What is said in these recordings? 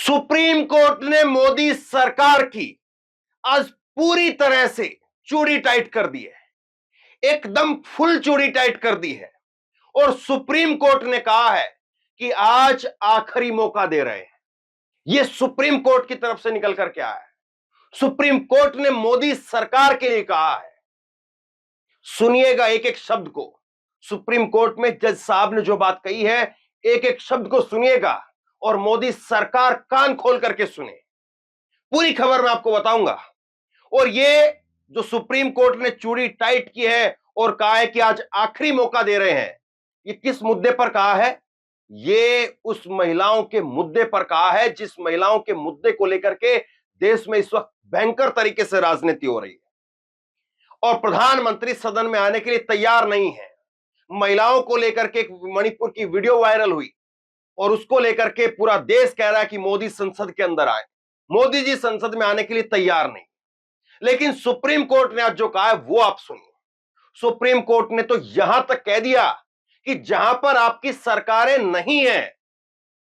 Supreme court ने मोदी सरकार की आज पूरी तरह से चूड़ी टाइट कर दी है। एकदम फुल चूड़ी टाइट कर दी है। और सुप्रीम कोर्ट ने कहा है कि आज आखिरी मौका दे रहे हैं। यह सुप्रीम कोर्ट की तरफ से निकल करके आया है। सुप्रीम कोर्ट ने मोदी सरकार के लिए कहा है। सुनिएगा एक एक शब्द को। सुप्रीम कोर्ट में जज साहब ने जो बात कही है, एक एक शब्द को सुनिएगा और मोदी सरकार कान खोल करके सुने। पूरी खबर मैं आपको बताऊंगा। और ये जो सुप्रीम कोर्ट ने चूड़ी टाइट की है और कहा है कि आज आखिरी मौका दे रहे हैं, ये किस मुद्दे पर कहा है? ये उस महिलाओं के मुद्दे पर कहा है जिस महिलाओं के मुद्दे को लेकर के देश में इस वक्त भयंकर तरीके से राजनीति हो रही है और प्रधानमंत्री सदन में आने के लिए तैयार नहीं है। महिलाओं को लेकर के एक मणिपुर की वीडियो वायरल हुई और उसको लेकर के पूरा देश कह रहा है कि मोदी संसद के अंदर आए। मोदी जी संसद में आने के लिए तैयार नहीं। लेकिन सुप्रीम कोर्ट ने आज जो कहा है वो आप सुनिए। सुप्रीम कोर्ट ने तो यहां तक कह दिया कि जहां पर आपकी सरकारें नहीं है,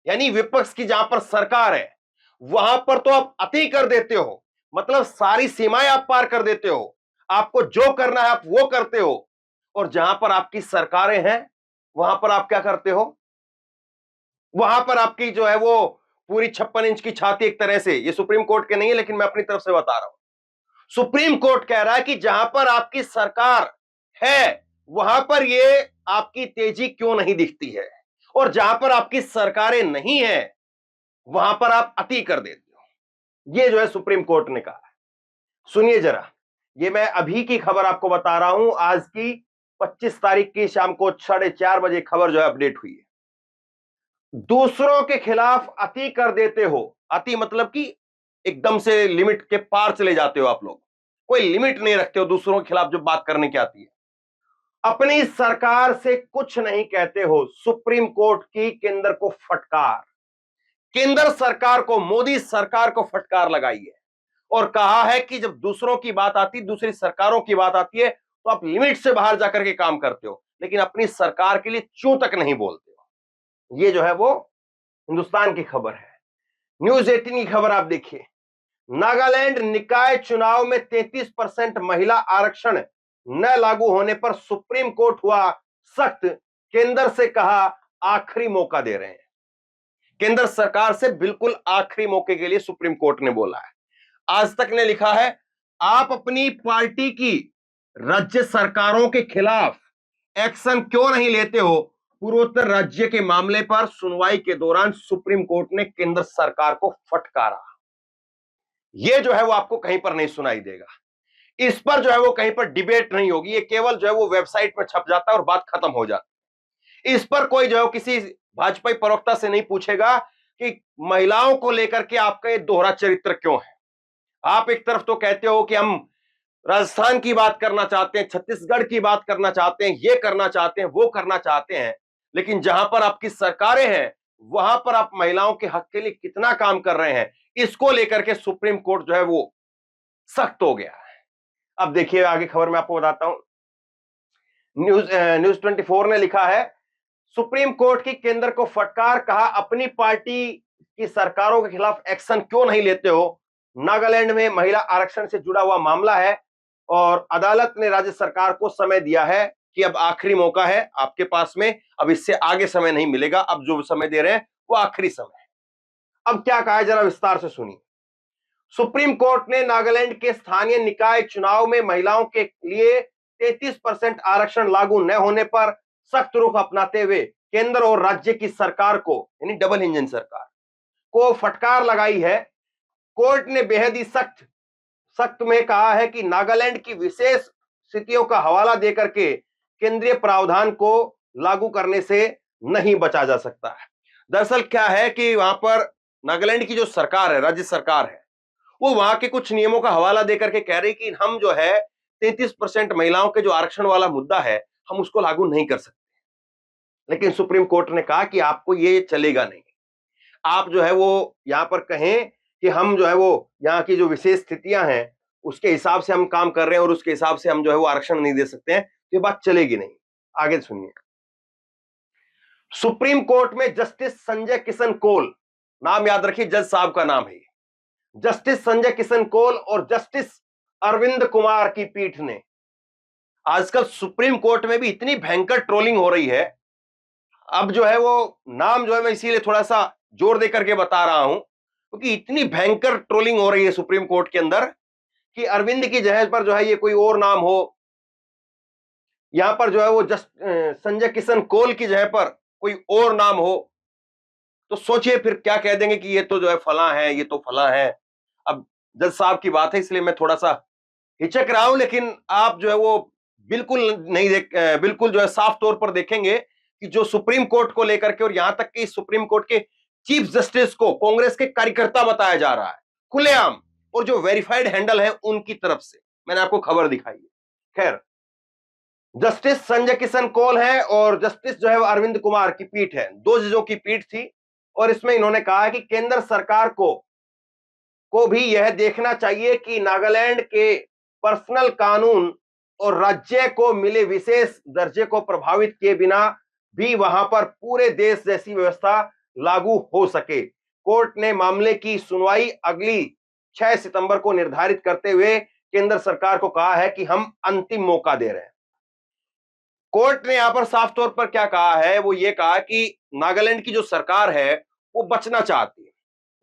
यानी विपक्ष की जहां पर सरकार है, वहां पर तो आप अति कर देते हो, मतलब सारी सीमाएं आप पार कर देते हो। आपको जो करना है आप वो करते हो। और जहां पर आपकी सरकारें हैं वहां पर आप क्या करते हो? वहां पर आपकी जो है वो पूरी 56 इंच की छाती, एक तरह से, ये सुप्रीम कोर्ट के नहीं है लेकिन मैं अपनी तरफ से बता रहा हूं। सुप्रीम कोर्ट कह रहा है कि जहां पर आपकी सरकार है वहां पर ये आपकी तेजी क्यों नहीं दिखती है, और जहां पर आपकी सरकारें नहीं है वहां पर आप अति कर देते हो। ये जो है सुप्रीम कोर्ट ने कहा है। सुनिए जरा, ये मैं अभी की खबर आपको बता रहा हूं। आज की 25 तारीख की शाम को 4:30 बजे खबर जो है अपडेट हुई है। दूसरों के खिलाफ अति कर देते हो। अति मतलब कि एकदम से लिमिट के पार चले जाते हो आप लोग। कोई लिमिट नहीं रखते हो दूसरों के खिलाफ जब बात करने की आती है। अपनी सरकार से कुछ नहीं कहते हो। सुप्रीम कोर्ट की केंद्र को फटकार, केंद्र सरकार को, मोदी सरकार को फटकार लगाई है और कहा है कि जब दूसरों की बात आती, दूसरी सरकारों की बात आती है तो आप लिमिट से बाहर जाकर के काम करते हो, लेकिन अपनी सरकार के लिए चूं तक नहीं बोलते हो। ये जो है वो हिंदुस्तान की खबर है। न्यूज 18 की खबर आप देखिए। नागालैंड निकाय चुनाव में 33% महिला आरक्षण न लागू होने पर सुप्रीम कोर्ट हुआ सख्त। केंद्र से कहा आखिरी मौका दे रहे हैं। केंद्र सरकार से बिल्कुल आखिरी मौके के लिए सुप्रीम कोर्ट ने बोला है। आज तक ने लिखा है, आप अपनी पार्टी की राज्य सरकारों के खिलाफ एक्शन क्यों नहीं लेते हो? पूर्वोत्तर राज्य के मामले पर सुनवाई के दौरान सुप्रीम कोर्ट ने केंद्र सरकार को फटकारा। यह जो है वो आपको कहीं पर नहीं सुनाई देगा। इस पर जो है वो कहीं पर डिबेट नहीं होगी। ये केवल जो है वो वेबसाइट पर छप जाता है और बात खत्म हो जाती है। इस पर कोई जो है किसी भाजपा प्रवक्ता से नहीं पूछेगा कि महिलाओं को लेकर के आपका ये दोहरा चरित्र क्यों है। आप एक तरफ तो कहते हो कि हम राजस्थान की बात करना चाहते हैं, छत्तीसगढ़ की बात करना चाहते हैं, ये करना चाहते हैं, वो करना चाहते हैं, लेकिन जहां पर आपकी सरकारें हैं वहां पर आप महिलाओं के हक के लिए कितना काम कर रहे हैं, इसको लेकर के सुप्रीम कोर्ट जो है वो सख्त हो गया है। अब देखिए आगे खबर मैं आपको बताता हूं। न्यूज 24 ने लिखा है, सुप्रीम कोर्ट की केंद्र को फटकार, कहा अपनी पार्टी की सरकारों के खिलाफ एक्शन क्यों नहीं लेते हो? नागालैंड में महिला आरक्षण से जुड़ा हुआ मामला है और अदालत ने राज्य सरकार को समय दिया है कि अब आखिरी मौका है आपके पास में, अब इससे आगे समय नहीं मिलेगा। अब जो समय दे रहे हैं वो आखिरी समय है। अब क्या कहा है जरा विस्तार से सुनिए। सुप्रीम कोर्ट ने नागालैंड के स्थानीय निकाय चुनाव में महिलाओं के लिए 33% आरक्षण लागू न होने पर सख्त रुख अपनाते हुए केंद्र और राज्य की सरकार को, यानी डबल इंजन सरकार को, फटकार लगाई है। कोर्ट ने बेहद ही सख्त में कहा है कि नागालैंड की विशेष स्थितियों का हवाला देकर के केंद्रीय प्रावधान को लागू करने से नहीं बचा जा सकता है। दरअसल क्या है कि वहां पर नागालैंड की जो सरकार है, राज्य सरकार है, वो वहां के कुछ नियमों का हवाला देकर के कह रही कि हम जो है 33% महिलाओं के जो आरक्षण वाला मुद्दा है हम उसको लागू नहीं कर सकते। लेकिन सुप्रीम कोर्ट ने कहा कि आपको ये चलेगा नहीं। आप जो है वो यहां पर कहें कि हम जो है वो यहाँ की जो विशेष स्थितियां हैं उसके हिसाब से हम काम कर रहे हैं और उसके हिसाब से हम जो है वो आरक्षण नहीं दे सकते हैं, तो ये बात चलेगी नहीं। आगे सुनिए। सुप्रीम कोर्ट में जस्टिस संजय किशन कौल नाम याद रखिए, जज साहब का नाम है, जस्टिस संजय किशन कौल और जस्टिस अरविंद कुमार की पीठ ने। आजकल सुप्रीम कोर्ट में भी इतनी भयंकर ट्रोलिंग हो रही है, अब जो है वो नाम जो है मैं इसीलिए थोड़ा सा जोर दे करके बता रहा हूं, क्योंकि इतनी भयंकर ट्रोलिंग हो रही है सुप्रीम कोर्ट के अंदर कि अरविंद की जगह पर जो है ये कोई और नाम हो, यहां पर जो है वो जस्ट संजय किशन कौल की जगह पर कोई और नाम हो, तो सोचिए फिर क्या कह देंगे कि ये तो जो है फला है, ये तो फला है। अब जज साहब की बात है इसलिए मैं थोड़ा सा हिचक रहा हूं, लेकिन आप जो है वो बिल्कुल नहीं बिल्कुल जो है साफ तौर पर देखेंगे कि जो सुप्रीम कोर्ट को लेकर के और यहां तक कि सुप्रीम कोर्ट के चीफ जस्टिस को कांग्रेस के कार्यकर्ता बताया जा रहा है खुलेआम, और जो वेरीफाइड हैंडल है उनकी तरफ से मैंने आपको खबर दिखाई है। खैर, जस्टिस संजय किशन कौल है और जस्टिस जो है वो अरविंद कुमार की पीठ है, दो जजों की पीठ थी, और इसमें इन्होंने कहा है कि केंद्र सरकार को भी यह देखना चाहिए कि नागालैंड के पर्सनल कानून और राज्य को मिले विशेष दर्जे को प्रभावित किए बिना भी वहां पर पूरे देश जैसी व्यवस्था लागू हो सके। कोर्ट ने मामले की सुनवाई अगली 6 सितंबर को निर्धारित करते हुए केंद्र सरकार को कहा है कि हम अंतिम मौका दे रहे हैं। कोर्ट ने यहां पर साफ तौर पर क्या कहा है, वो ये कहा कि नागालैंड की जो सरकार है वो बचना चाहती है।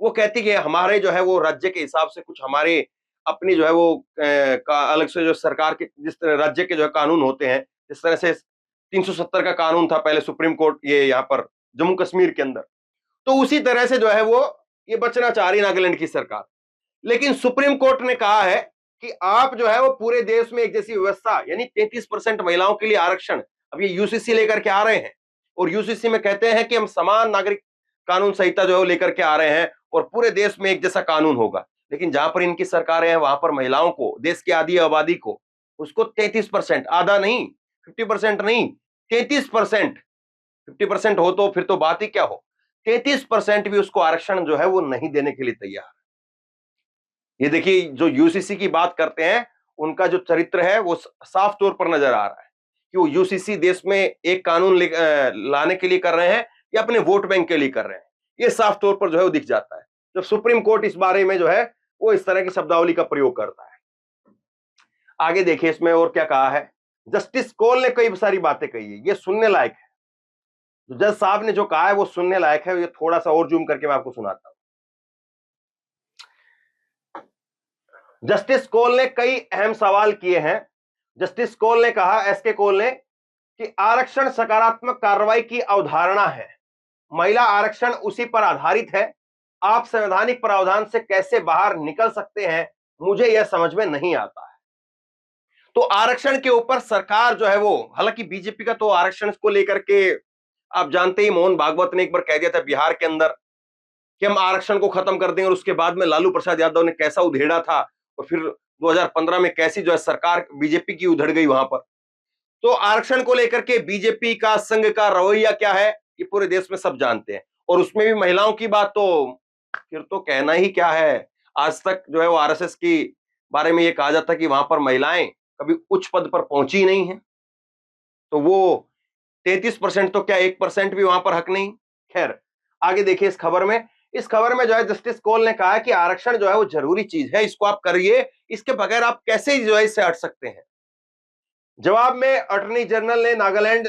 वो कहती है कि जो है वो राज्य के हिसाब से कुछ हमारे अपनी जो है वो का अलग से जो सरकार के जिस तरह राज्य के जो है कानून होते हैं, जिस तरह से 370 का कानून था पहले सुप्रीम कोर्ट ये यहाँ पर जम्मू कश्मीर के अंदर, तो उसी तरह से जो है वो ये बचना चाह रही नागालैंड की सरकार। लेकिन सुप्रीम कोर्ट ने कहा है कि आप जो है वो पूरे देश में एक जैसी व्यवस्था, यानी 33% महिलाओं के लिए आरक्षण, अब ये यूसीसी लेकर के आ रहे हैं और यूसीसी में कहते हैं कि हम समान नागरिक कानून संहिता जो है वो लेकर के आ रहे हैं और पूरे देश में एक जैसा कानून होगा। लेकिन जहां पर इनकी सरकारें हैं वहां पर महिलाओं को, देश की आधी आबादी को, उसको 33%, आधा नहीं, 50% नहीं, 33%, 50% हो तो फिर तो बात ही क्या हो, 33% भी उसको आरक्षण जो है वो नहीं देने के लिए तैयार। ये देखिए, जो यूसीसी की बात करते हैं उनका जो चरित्र है वो साफ तौर पर नजर आ रहा है कि वो यूसीसी देश में एक कानून लाने के लिए कर रहे हैं या अपने वोट बैंक के लिए कर रहे हैं, ये साफ तौर पर जो है वो दिख जाता है जब सुप्रीम कोर्ट इस बारे में जो है वो इस तरह की शब्दावली का प्रयोग करता है। आगे देखिए इसमें और क्या कहा है। जस्टिस कौल ने कई सारी बातें कही है, ये सुनने लायक है। जज साहब ने जो कहा है वो सुनने लायक है, ये थोड़ा सा और जूम करके मैं आपको सुनाता हूं। जस्टिस कौल ने कई अहम सवाल किए हैं। जस्टिस कौल ने कहा, एसके कौल ने, कि आरक्षण सकारात्मक कार्रवाई की अवधारणा है, महिला आरक्षण उसी पर आधारित है। आप संवैधानिक प्रावधान से कैसे बाहर निकल सकते हैं, मुझे यह समझ में नहीं आता है। तो आरक्षण के ऊपर सरकार जो है वो, हालांकि बीजेपी का तो आरक्षण को लेकर के आप जानते ही, मोहन भागवत ने एक बार कह दिया था बिहार के अंदर कि हम आरक्षण को खत्म कर देंगे, और उसके बाद में लालू प्रसाद यादव ने कैसा उधेड़ा था, और फिर 2015 में कैसी जो है सरकार बीजेपी की उधड़ गई वहां पर। तो आरक्षण को लेकर के बीजेपी का, संघ का रवैया क्या है ये पूरे देश में सब जानते हैं, और उसमें भी महिलाओं की बात तो फिर तो कहना ही क्या है। आज तक जो है वो आरएसएस की बारे में ये कहा जाता है कि वहां पर महिलाएं कभी उच्च पद पर पहुंची नहीं है, तो वो 33% तो क्या 1% भी वहां पर हक नहीं। खैर, आगे देखिए इस खबर में जो है जस्टिस कौल ने कहा कि आरक्षण जो है वो जरूरी चीज है, इसको आप करिए, इसके बगैर आप कैसे जो है इससे हट सकते हैं। जवाब में अटॉर्नी जनरल ने नागालैंड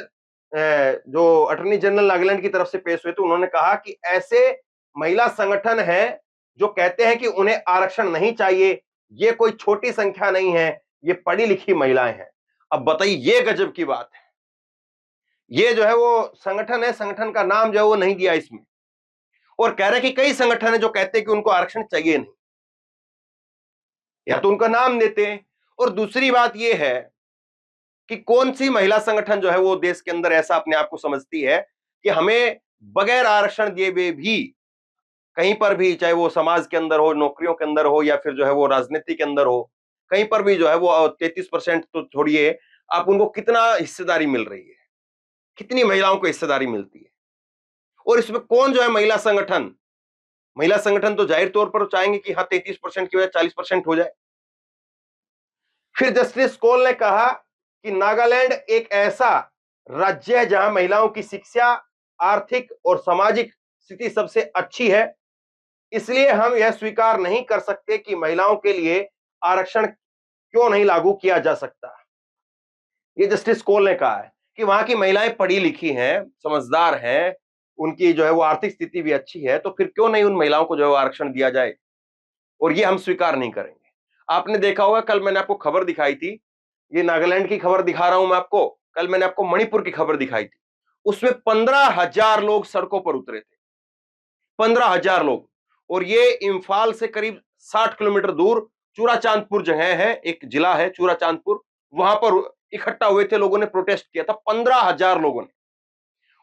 जो अटॉर्नी जनरल नागालैंड की तरफ से पेश हुए थे, उन्होंने कहा कि ऐसे महिला संगठन हैं जो कहते हैं कि उन्हें आरक्षण नहीं चाहिए, ये कोई छोटी संख्या नहीं है, ये पढ़ी लिखी महिलाएं हैं। अब बताइए, ये गजब की बात है। ये जो है वो संगठन है, संगठन का नाम जो है वो नहीं दिया इसमें, और कह रहे कि कई संगठन है जो कहते हैं कि उनको आरक्षण चाहिए नहीं, या तो उनका नाम देते हैं। और दूसरी बात यह है कि कौन सी महिला संगठन जो है वो देश के अंदर ऐसा अपने आप को समझती है कि हमें बगैर आरक्षण दिए हुए भी कहीं पर भी, चाहे वो समाज के अंदर हो, नौकरियों के अंदर हो, या फिर जो है वो राजनीति के अंदर हो, कहीं पर भी जो है वो 33% तो छोड़िए, आप उनको कितना हिस्सेदारी मिल रही है, कितनी महिलाओं को हिस्सेदारी मिलती है। और इसमें कौन जो है महिला संगठन तो जाहिर तौर पर चाहेंगे कि हाँ 33% की वजह 40% हो जाए। फिर जस्टिस कौल ने कहा कि नागालैंड एक ऐसा राज्य है जहां महिलाओं की शिक्षा, आर्थिक और सामाजिक स्थिति सबसे अच्छी है। इसलिए हम यह स्वीकार नहीं कर सकते कि महिलाओं के लिए आरक्षण क्यों नहीं लागू किया जा सकता। ये जस्टिस कोल ने कहा है कि वहां की महिलाएं पढ़ी लिखी हैं, समझदार हैं, उनकी जो है वो आर्थिक स्थिति भी अच्छी है, तो फिर क्यों नहीं उन महिलाओं को जो है आरक्षण दिया जाए, और ये हम स्वीकार नहीं करेंगे। आपने देखा होगा, कल मैंने आपको खबर दिखाई थी, ये नागालैंड की खबर दिखा रहा हूं मैं आपको, कल मैंने आपको मणिपुर की खबर दिखाई थी, उसमें 15,000 लोग सड़कों पर उतरे थे, 15,000 लोग। और ये इंफाल से करीब 60 किलोमीटर दूर चूराचांदपुर जगह है, एक जिला है चूराचांदपुर, वहां पर इकट्ठा हुए थे लोगों ने, प्रोटेस्ट किया था 15,000 लोगों ने,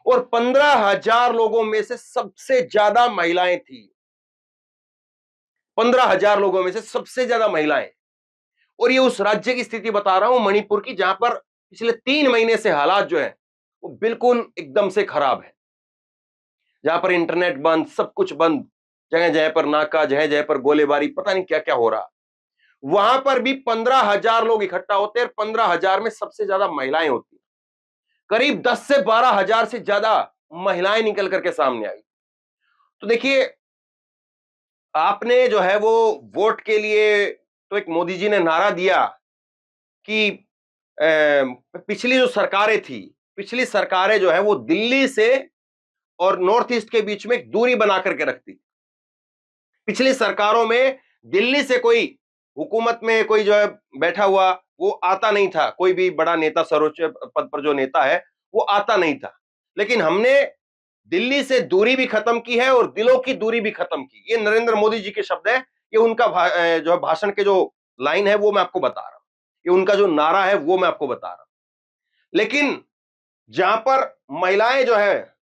और 15,000 लोगों में से सबसे ज्यादा महिलाएं थी। 15,000 लोगों में से सबसे ज्यादा महिलाएं। और ये उस राज्य की स्थिति बता रहा हूं, मणिपुर की, जहां पर पिछले 3 महीने से हालात जो है वो बिल्कुल एकदम से खराब है, जहां पर इंटरनेट बंद, सब कुछ बंद, जगह जगह पर नाका, जगह जगह पर गोलीबारी, पता नहीं क्या क्या हो रहा। वहां पर भी 15,000 लोग इकट्ठा होते हैं, 15,000 में सबसे ज्यादा महिलाएं होती हैं। करीब 10 से 12,000 से ज्यादा महिलाएं निकल करके सामने आई। तो देखिए, आपने जो है वो वोट के लिए, तो एक मोदी जी ने नारा दिया कि पिछली जो सरकारें थी, पिछली सरकारें जो है वो दिल्ली से और नॉर्थ ईस्ट के बीच में एक दूरी बना करके रखती। पिछली सरकारों में दिल्ली से कोई, हुकूमत में कोई जो है बैठा हुआ, वो आता नहीं था, कोई भी बड़ा नेता, सर्वोच्च पद पर जो नेता है वो आता नहीं था। लेकिन हमने दिल्ली से दूरी भी खत्म की है और दिलों की दूरी भी खत्म की। ये नरेंद्र मोदी जी के शब्द है, ये उनका जो है भाषण के जो लाइन है वो मैं आपको बता रहा हूं, ये उनका जो नारा है वो मैं आपको बता रहा हूं। लेकिन जहां पर महिलाएं जो है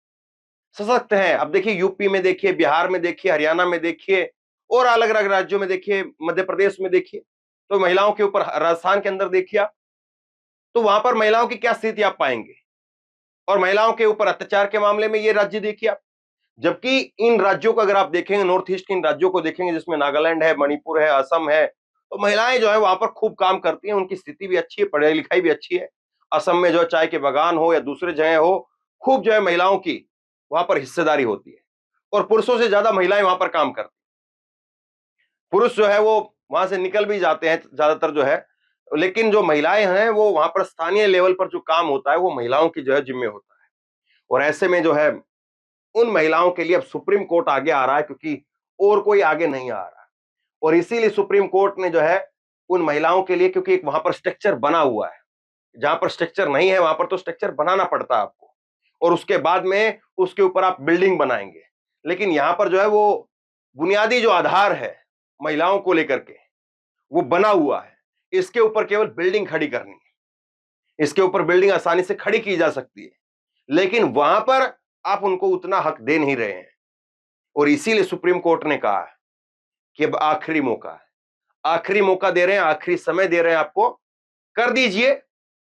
सशक्त हैं, अब देखिए यूपी में देखिए, बिहार में देखिए, हरियाणा में देखिए, और अलग अलग राज्यों में देखिए, मध्य प्रदेश में देखिए, तो महिलाओं के ऊपर, राजस्थान के अंदर देखिए आप, तो वहां पर महिलाओं की क्या स्थिति आप पाएंगे, और महिलाओं के ऊपर अत्याचार के मामले में ये राज्य देखिए आप। जबकि इन राज्यों को अगर आप देखेंगे, नॉर्थ ईस्ट के इन राज्यों को देखेंगे, जिसमें नागालैंड है, मणिपुर है, असम है, तो महिलाएं जो है वहां पर खूब काम करती हैं, उनकी स्थिति भी अच्छी है, पढ़ाई लिखाई भी अच्छी है। असम में जो चाय के बागान हो या दूसरे जगह हो, खूब जो है महिलाओं की वहां पर हिस्सेदारी होती है, और पुरुषों से ज्यादा महिलाएं वहां पर काम करती हैं। पुरुष जो है वो वहां से निकल भी जाते हैं ज्यादातर जो है, लेकिन जो महिलाएं हैं वो वहां पर स्थानीय लेवल पर जो काम होता है वो महिलाओं की जो है जिम्मे होता है। और ऐसे में जो है उन महिलाओं के लिए अब सुप्रीम कोर्ट आगे आ रहा है, क्योंकि और कोई आगे नहीं आ रहा। और इसीलिए सुप्रीम कोर्ट ने जो है उन महिलाओं के लिए, क्योंकि एक वहां पर स्ट्रक्चर बना हुआ है, जहां पर स्ट्रक्चर नहीं है वहां पर तो स्ट्रक्चर बनाना पड़ता है आपको, और उसके बाद में उसके ऊपर आप बिल्डिंग बनाएंगे। लेकिन यहां पर जो है वो बुनियादी जो आधार है महिलाओं को लेकर के, वो बना हुआ है, इसके ऊपर केवल बिल्डिंग खड़ी करनी है, इसके ऊपर बिल्डिंग आसानी से खड़ी की जा सकती है, लेकिन वहां पर आप उनको उतना हक दे नहीं रहे हैं। और इसीलिए सुप्रीम कोर्ट ने कहा है कि अब आखिरी मौका है, आखिरी मौका दे रहे हैं, आखिरी समय दे रहे हैं आपको, कर दीजिए,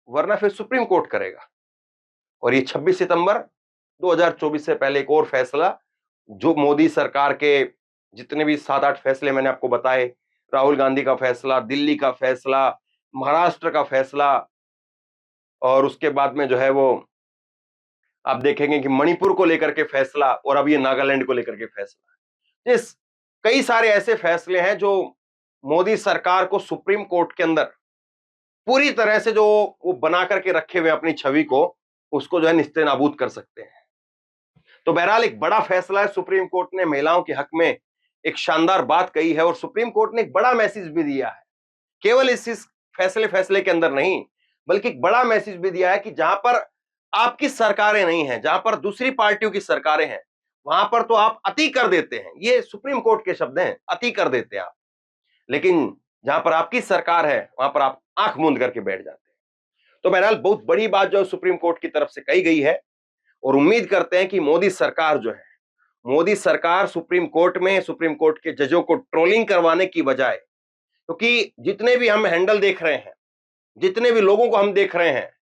वरना फिर सुप्रीम कोर्ट करेगा। और ये 26 सितंबर 2024 से पहले एक और फैसला, जो मोदी सरकार के जितने भी 7-8 फैसले मैंने आपको बताए, राहुल गांधी का फैसला, दिल्ली का फैसला, महाराष्ट्र का फैसला, और उसके बाद में जो है वो आप देखेंगे कि मणिपुर को लेकर के फैसला, और अब ये नागालैंड को लेकर के फैसला। इस कई सारे ऐसे फैसले हैं जो मोदी सरकार को सुप्रीम कोर्ट के अंदर पूरी तरह से जो वो बना करके रखे हुए अपनी छवि को, उसको जो है निस्तेनाबूद कर सकते हैं। तो बहरहाल एक बड़ा फैसला है, सुप्रीम कोर्ट ने महिलाओं के हक में एक शानदार बात कही है, और सुप्रीम कोर्ट ने एक बड़ा मैसेज भी दिया है, केवल इस फैसले के अंदर नहीं, बल्कि एक बड़ा मैसेज भी दिया है कि जहां पर आपकी सरकारें नहीं हैं, जहां पर दूसरी पार्टियों की सरकारें हैं, वहां पर तो आप अति कर देते हैं, ये सुप्रीम कोर्ट के शब्द हैं, अति कर देते हैं आप, लेकिन जहां पर आपकी सरकार है वहां पर आप आंख मूंद करके बैठ जाते हैं। तो बहरहाल बहुत बड़ी बात जो सुप्रीम कोर्ट की तरफ से कही गई है, और उम्मीद करते हैं कि मोदी सरकार जो है, मोदी सरकार सुप्रीम कोर्ट में, सुप्रीम कोर्ट के जजों को ट्रोलिंग करवाने की बजाय, क्योंकि जितने भी हम हैंडल देख रहे हैं, जितने भी लोगों को हम देख रहे हैं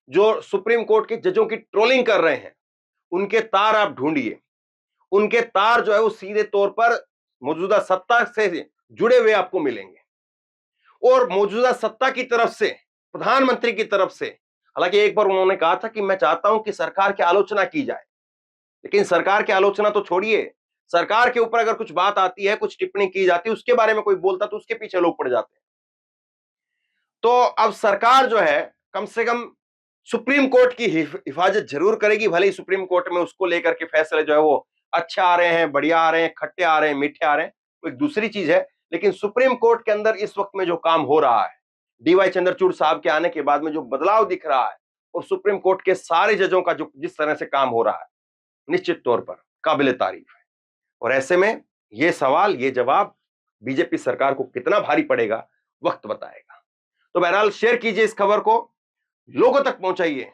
जो सुप्रीम कोर्ट के जजों की ट्रोलिंग कर रहे हैं, उनके तार आप ढूंढिए, उनके तार जो है वो सीधे तौर पर मौजूदा सत्ता से जुड़े हुए आपको मिलेंगे, और मौजूदा सत्ता की तरफ से, प्रधानमंत्री की तरफ से, हालांकि एक बार उन्होंने कहा था कि मैं चाहता हूं कि सरकार की आलोचना की जाए, लेकिन सरकार की आलोचना तो छोड़िए, सरकार के ऊपर अगर कुछ बात आती है, कुछ टिप्पणी की जाती है, उसके बारे में कोई बोलता तो उसके पीछे लोग पड़ जाते हैं। तो अब सरकार जो है कम से कम सुप्रीम कोर्ट की हिफाजत जरूर करेगी, भले ही सुप्रीम कोर्ट में उसको लेकर के फैसले जो है वो अच्छे आ रहे हैं, बढ़िया आ रहे हैं, खट्टे आ रहे हैं, मीठे आ रहे हैं, वो एक दूसरी चीज है। लेकिन सुप्रीम कोर्ट के अंदर इस वक्त में जो काम हो रहा है, डीवाई चंद्रचूड़ साहब के आने के बाद में जो बदलाव दिख रहा है, और सुप्रीम कोर्ट के सारे जजों का जो जिस तरह से काम हो रहा है, निश्चित तौर पर काबिले तारीफ है। और ऐसे में ये सवाल, ये जवाब बीजेपी सरकार को कितना भारी पड़ेगा, वक्त बताएगा। तो बहरहाल शेयर कीजिए इस खबर को, लोगों तक पहुंचाइए,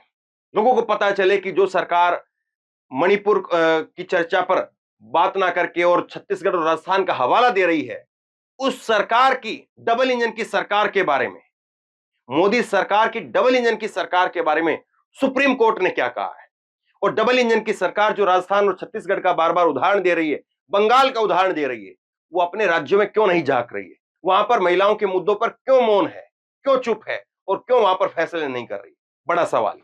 लोगों को पता चले कि जो सरकार मणिपुर की चर्चा पर बात ना करके और छत्तीसगढ़ और राजस्थान का हवाला दे रही है, उस सरकार की डबल इंजन की सरकार के बारे में, मोदी सरकार की डबल इंजन की सरकार के बारे में सुप्रीम कोर्ट ने क्या कहा है। और डबल इंजन की सरकार जो राजस्थान और छत्तीसगढ़ का बार बार उदाहरण दे रही है, बंगाल का उदाहरण दे रही है, वो अपने राज्यों में क्यों नहीं झांक रही है, वहां पर महिलाओं के मुद्दों पर क्यों मौन है, क्यों चुप है, और क्यों वहां पर फैसले नहीं कर रही, बड़ा सवाल।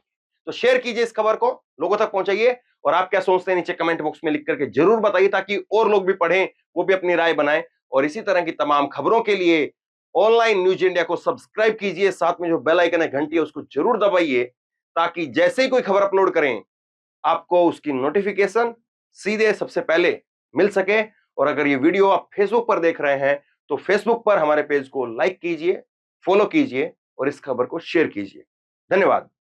तो शेयर कीजिए इस खबर को, लोगों तक पहुंचाइए, और आप क्या सोचते हैं नीचे कमेंट बॉक्स में लिख करके जरूर बताइए, ताकि और लोग भी पढ़ें, वो भी अपनी राय बनाएं। और इसी तरह की तमाम खबरों के लिए ऑनलाइन न्यूज इंडिया को सब्सक्राइब कीजिए, साथ में जो बेल आइकन है, घंटी है, उसको जरूर दबाइए, ताकि जैसे ही कोई खबर अपलोड करें आपको उसकी नोटिफिकेशन सीधे सबसे पहले मिल सके। और अगर ये वीडियो आप फेसबुक पर देख रहे हैं तो फेसबुक पर हमारे पेज को लाइक कीजिए, फॉलो कीजिए और इस खबर को शेयर कीजिए। धन्यवाद।